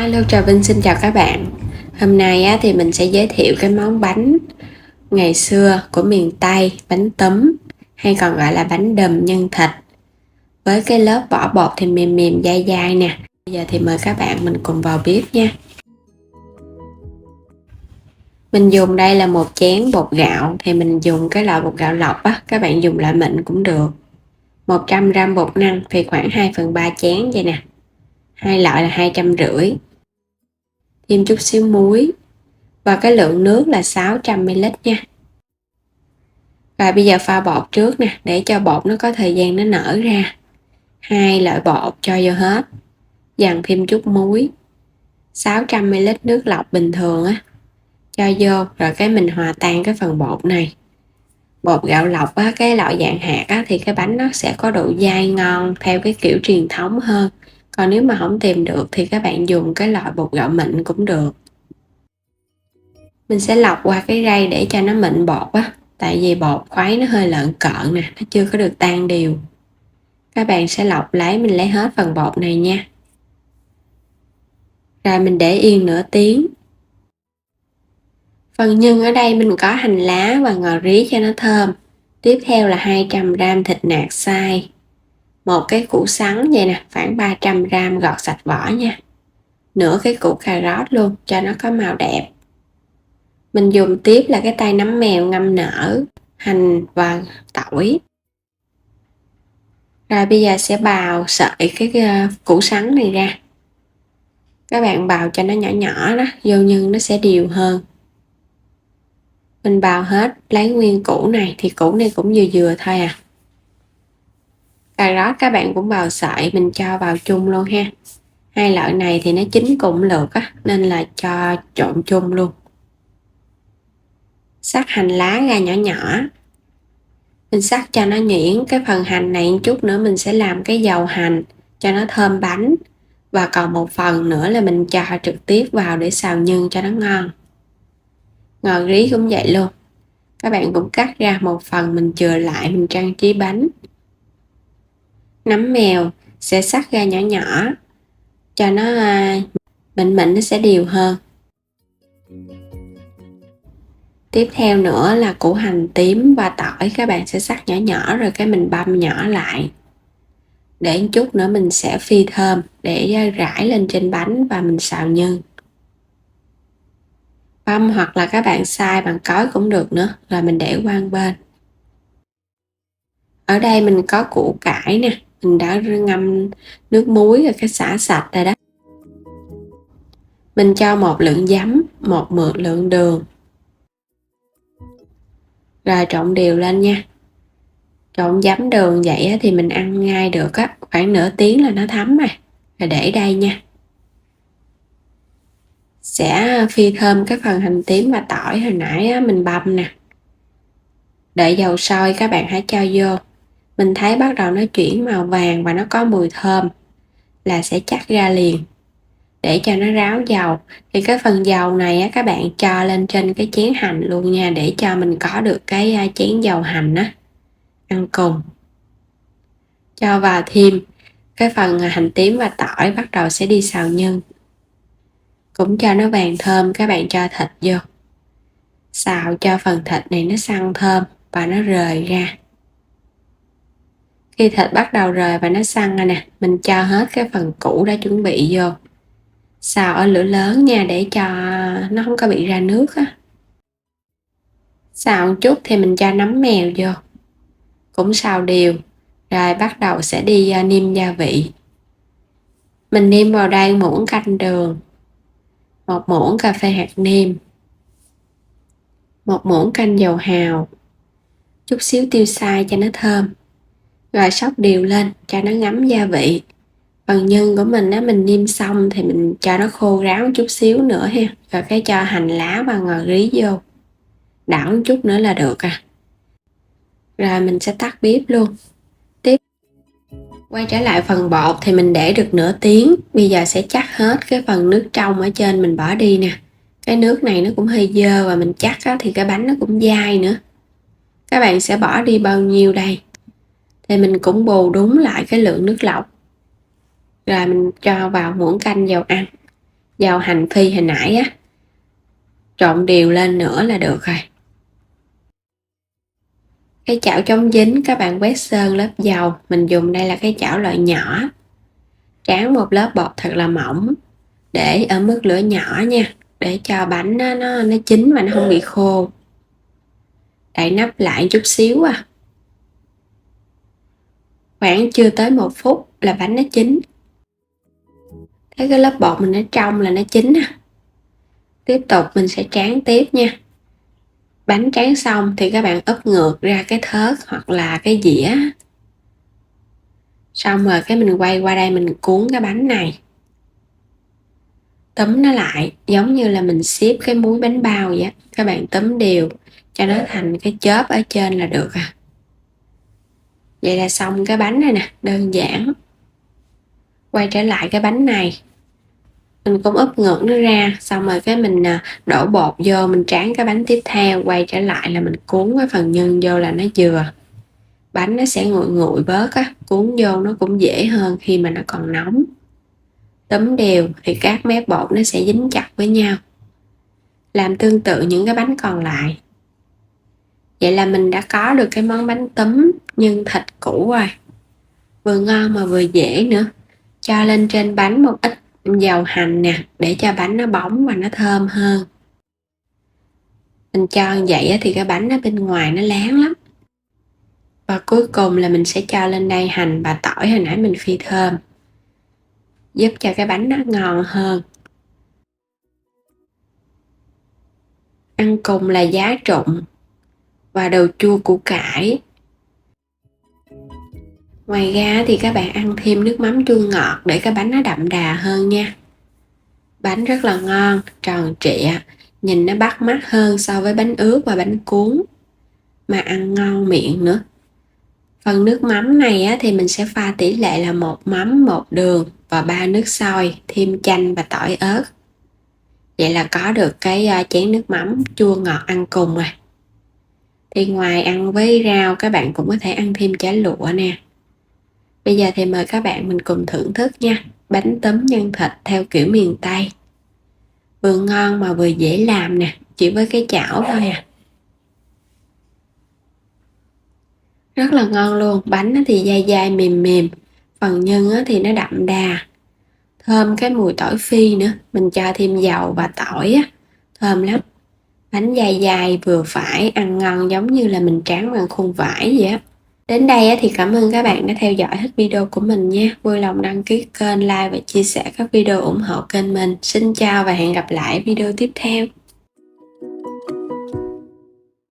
Hello, Trà Vinh xin chào các bạn. Hôm nay thì mình sẽ giới thiệu cái món bánh ngày xưa của miền Tây, bánh tấm hay còn gọi là bánh đùm nhân thịt, với cái lớp vỏ bột thì mềm mềm dai dai nè. Bây giờ thì mời các bạn mình cùng vào bếp nha. Mình dùng đây là một chén bột gạo, thì mình dùng cái loại bột gạo lọc á, các bạn dùng loại mịn cũng được. 100g bột năng thì khoảng 2/3 chén vậy nè. Hai loại là 250. Thêm chút xíu muối và cái lượng nước là 600ml nha. Và bây giờ pha bột trước nè, để cho bột nó có thời gian nó nở ra. 2 loại bột cho vô hết, dằn thêm chút muối, 600ml nước lọc bình thường á cho vô, rồi cái mình hòa tan cái phần bột này. Bột gạo lọc á, cái loại dạng hạt á, thì cái bánh nó sẽ có độ dai ngon theo cái kiểu truyền thống hơn. Còn nếu mà không tìm được thì các bạn dùng cái loại bột gạo mịn cũng được. Mình sẽ lọc qua cái rây để cho nó mịn bột á, tại vì bột khuấy nó hơi lợn cợn nè, nó chưa có được tan đều. Các bạn sẽ lọc lấy, mình lấy hết phần bột này nha. Rồi mình để yên nửa tiếng. Phần nhân ở đây mình có hành lá và ngò rí cho nó thơm. Tiếp theo là 200g thịt nạc xay, một cái củ sắn vậy nè, khoảng 300g gọt sạch vỏ nha. Nửa cái củ cà rốt luôn cho nó có màu đẹp. Mình dùng tiếp là cái tay nấm mèo ngâm nở, hành và tỏi. Rồi bây giờ sẽ bào sợi cái củ sắn này ra. Các bạn bào cho nó nhỏ nhỏ đó, vô nhân nó sẽ đều hơn. Mình bào hết, lấy nguyên củ này, thì củ này cũng vừa vừa thôi à. Cà rốt các bạn cũng bào sợi, mình cho vào chung luôn ha. Hai loại này thì nó chín cùng lượt á, nên là cho trộn chung luôn. Xắt hành lá ra nhỏ nhỏ. Mình xắt cho nó nhuyễn. Cái phần hành này một chút nữa mình sẽ làm cái dầu hành cho nó thơm bánh. Và còn một phần nữa là mình cho trực tiếp vào để xào nhân cho nó ngon. Ngò rí cũng vậy luôn. Các bạn cũng cắt ra một phần, mình chừa lại mình trang trí bánh. Nấm mèo sẽ xắt ra nhỏ nhỏ cho nó mịn mịn, nó sẽ đều hơn. Tiếp theo nữa là củ hành tím và tỏi, các bạn sẽ xắt nhỏ nhỏ rồi cái mình băm nhỏ lại. Để một chút nữa mình sẽ phi thơm để rải lên trên bánh và mình xào nhân. Băm hoặc là các bạn xay bằng cối cũng được nữa, rồi mình để qua một bên. Ở đây mình có củ cải nè, mình đã ngâm nước muối rồi cái xả sạch rồi đó. Mình cho một lượng giấm, một lượng đường. Rồi trộn đều lên nha. Trộn giấm đường vậy thì mình ăn ngay được á, khoảng nửa tiếng là nó thấm rồi. Rồi để đây nha. Sẽ phi thơm cái phần hành tím và tỏi hồi nãy mình băm nè. Đợi dầu sôi các bạn hãy cho vô. Mình thấy bắt đầu nó chuyển màu vàng và nó có mùi thơm là sẽ chắc ra liền. Để cho nó ráo dầu thì cái phần dầu này các bạn cho lên trên cái chén hành luôn nha, để cho mình có được cái chén dầu hành á ăn cùng. Cho vào thêm cái phần hành tím và tỏi, bắt đầu sẽ đi xào nhân. Cũng cho nó vàng thơm, các bạn cho thịt vô. Xào cho phần thịt này nó săn thơm và nó rời ra. Khi thịt bắt đầu rời và nó săn rồi nè, mình cho hết cái phần củ đã chuẩn bị vô. Xào ở lửa lớn nha, để cho nó không có bị ra nước á. Xào một chút thì mình cho nấm mèo vô. Cũng xào đều. Rồi bắt đầu sẽ đi nêm gia vị. Mình nêm vào đây muỗng canh đường, một muỗng cà phê hạt nêm, một muỗng canh dầu hào, chút xíu tiêu xay cho nó thơm. Rồi xóc đều lên cho nó ngấm gia vị. Phần nhân của mình mình nêm xong thì mình cho nó khô ráo một chút xíu nữa ha. Rồi cái cho hành lá và ngò rí vô. Đảo một chút nữa là được à. Rồi mình sẽ tắt bếp luôn. Tiếp quay trở lại phần bột thì mình để được nửa tiếng. Bây giờ sẽ chắc hết cái phần nước trong ở trên mình bỏ đi nè. Cái nước này nó cũng hơi dơ và mình chắc thì cái bánh nó cũng dai nữa. Các bạn sẽ bỏ đi bao nhiêu đây? Thì mình cũng bù đúng lại cái lượng nước lọc. Rồi mình cho vào muỗng canh dầu ăn. dầu hành phi hồi nãy á, trộn đều lên nữa là được rồi. Cái chảo chống dính các bạn quét sơn lớp dầu, mình dùng đây là cái chảo loại nhỏ, tráng một lớp bột thật là mỏng, để ở mức lửa nhỏ nha, để cho bánh nó chín mà nó không bị khô. Đậy nắp lại chút xíu khoảng chưa tới 1 phút là bánh nó chín. Thấy cái lớp bột mình ở trong là nó chín. Tiếp tục mình sẽ tráng tiếp nha. Bánh tráng xong thì các bạn úp ngược ra cái thớt hoặc là cái dĩa, xong rồi cái mình quay qua đây mình cuốn cái bánh này, túm nó lại giống như là mình xếp cái múi bánh bao vậy. Các bạn túm đều cho nó thành cái chớp ở trên là được. Vậy là xong cái bánh này nè, đơn giản. Quay trở lại cái bánh này, mình cũng úp ngược nó ra, xong rồi cái mình đổ bột vô, mình tráng cái bánh tiếp theo. Quay trở lại là mình cuốn cái phần nhân vô là nó vừa, bánh nó sẽ nguội nguội bớt cuốn vô nó cũng dễ hơn khi mà nó còn nóng. Túm đều thì các mép bột nó sẽ dính chặt với nhau. Làm tương tự những cái bánh còn lại. Vậy là mình đã có được cái món bánh túm nhân thịt củ rồi, vừa ngon mà vừa dễ nữa. Cho lên trên bánh một ít dầu hành nè, để cho bánh nó bóng và nó thơm hơn. Mình cho như vậy thì cái bánh ở bên ngoài nó láng lắm. Và cuối cùng là mình sẽ cho lên đây hành và tỏi hồi nãy mình phi thơm, giúp cho cái bánh nó ngon hơn. Ăn cùng là giá trụng và đồ chua củ cải. Ngoài ra thì các bạn ăn thêm nước mắm chua ngọt để cái bánh nó đậm đà hơn nha. Bánh rất là ngon, tròn trịa, nhìn nó bắt mắt hơn so với bánh ướt và bánh cuốn, mà ăn ngon miệng nữa. Phần nước mắm này thì mình sẽ pha tỷ lệ là 1 mắm, 1 đường và 3 nước sôi, thêm chanh và tỏi ớt. Vậy là có được cái chén nước mắm chua ngọt ăn cùng rồi. Thì ngoài ăn với rau, các bạn cũng có thể ăn thêm chả lụa nè. Bây giờ thì mời các bạn mình cùng thưởng thức nha. Bánh túm nhân thịt theo kiểu miền Tây. Vừa ngon mà vừa dễ làm nè, chỉ với cái chảo thôi Rất là ngon luôn. Bánh thì dai dai mềm mềm, phần nhân thì nó đậm đà, thơm cái mùi tỏi phi nữa. Mình cho thêm dầu và tỏi thơm lắm. Bánh dai dai vừa phải, ăn ngon giống như là mình tráng bằng khung vải vậy Đến đây thì cảm ơn các bạn đã theo dõi hết video của mình nha. Vui lòng đăng ký kênh, like và chia sẻ các video ủng hộ kênh mình. Xin chào và hẹn gặp lại video tiếp theo.